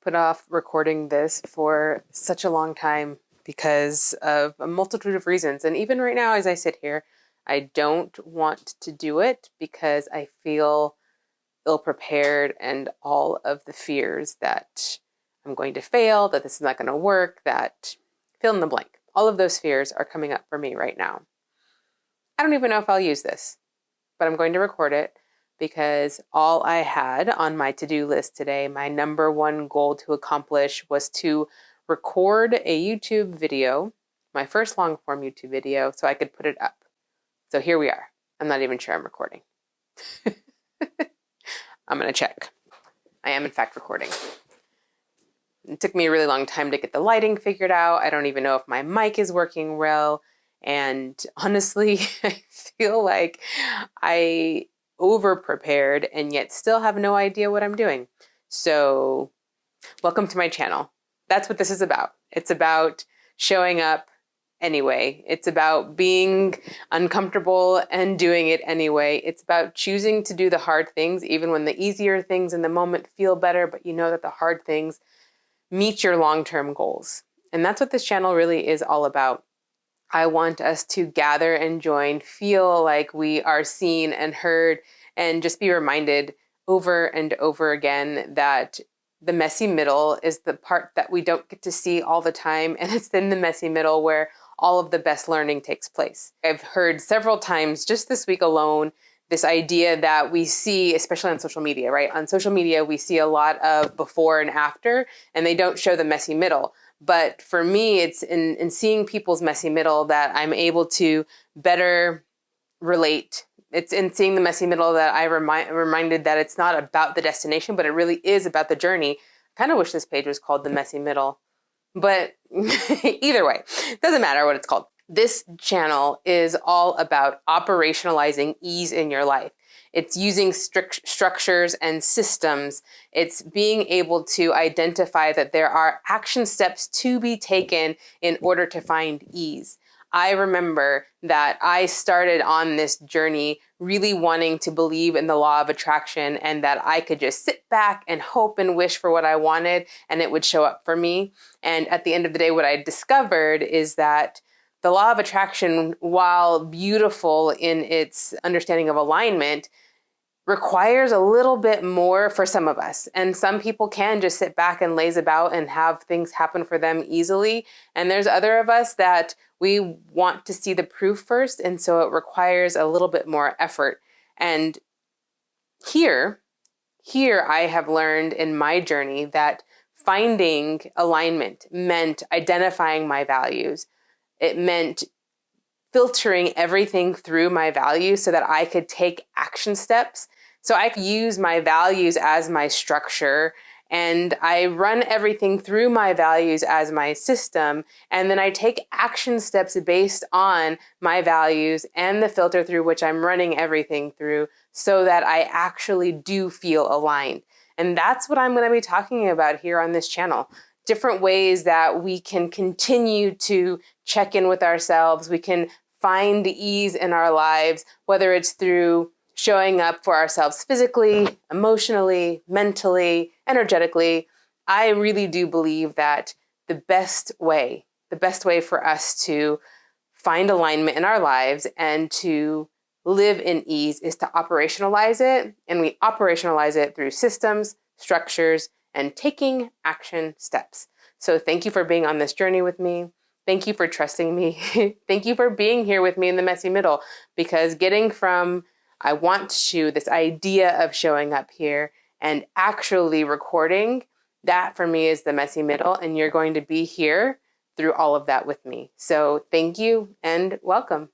put off recording this for such a long time because of a multitude of reasons. And even right now, as I sit here, I don't want to do it because I feel ill-prepared and all of the fears that I'm going to fail, that this is not going to work, that fill in the blank. All of those fears are coming up for me right now. I don't even know if I'll use this, but I'm going to record it because all I had on my to-do list today, my number one goal to accomplish, was to record a YouTube video, my first long-form YouTube video, so I could put it up. So here we are. I'm not even sure I'm recording. I'm going to check. I am, in fact, recording. It took me a really long time to get the lighting figured out. I don't even know if my mic is working well. And honestly, I feel like I over-prepared and yet still have no idea what I'm doing. So welcome to my channel. That's what this is about. It's about showing up anyway. It's about being uncomfortable and doing it anyway. It's about choosing to do the hard things, even when the easier things in the moment feel better, but you know that the hard things meet your long-term goals. And that's what this channel really is all about. I want us to gather and join, feel like we are seen and heard, and just be reminded over and over again that the messy middle is the part that we don't get to see all the time. And it's in the messy middle where all of the best learning takes place. I've heard several times just this week alone, this idea that we see, especially on social media, right? On social media, we see a lot of before and after, and they don't show the messy middle. But for me, it's in seeing people's messy middle that I'm able to better relate. It's in seeing the messy middle that I reminded that it's not about the destination, but it really is about the journey. I kind of wish this page was called The Messy Middle, but either way, it doesn't matter what it's called. This channel is all about operationalizing ease in your life. It's using strict structures and systems. It's being able to identify that there are action steps to be taken in order to find ease. I remember that I started on this journey really wanting to believe in the law of attraction and that I could just sit back and hope and wish for what I wanted and it would show up for me. And at the end of the day, what I discovered is that the law of attraction, while beautiful in its understanding of alignment, requires a little bit more for some of us. And some people can just sit back and laze about and have things happen for them easily. And there's other of us that we want to see the proof first. And so it requires a little bit more effort. And here I have learned in my journey that finding alignment meant identifying my values. It meant filtering everything through my values so that I could take action steps. So I could use my values as my structure and I run everything through my values as my system. And then I take action steps based on my values and the filter through which I'm running everything through so that I actually do feel aligned. And that's what I'm going to be talking about here on this channel. Different ways that we can continue to check in with ourselves. We can find ease in our lives, whether it's through showing up for ourselves physically, emotionally, mentally, energetically. I really do believe that the best way for us to find alignment in our lives and to live in ease is to operationalize it. And we operationalize it through systems, structures, and taking action steps. So thank you for being on this journey with me. Thank you for trusting me. Thank you for being here with me in the messy middle, because getting from I want to, this idea of showing up here and actually recording, that for me is the messy middle, and you're going to be here through all of that with me. So thank you and welcome.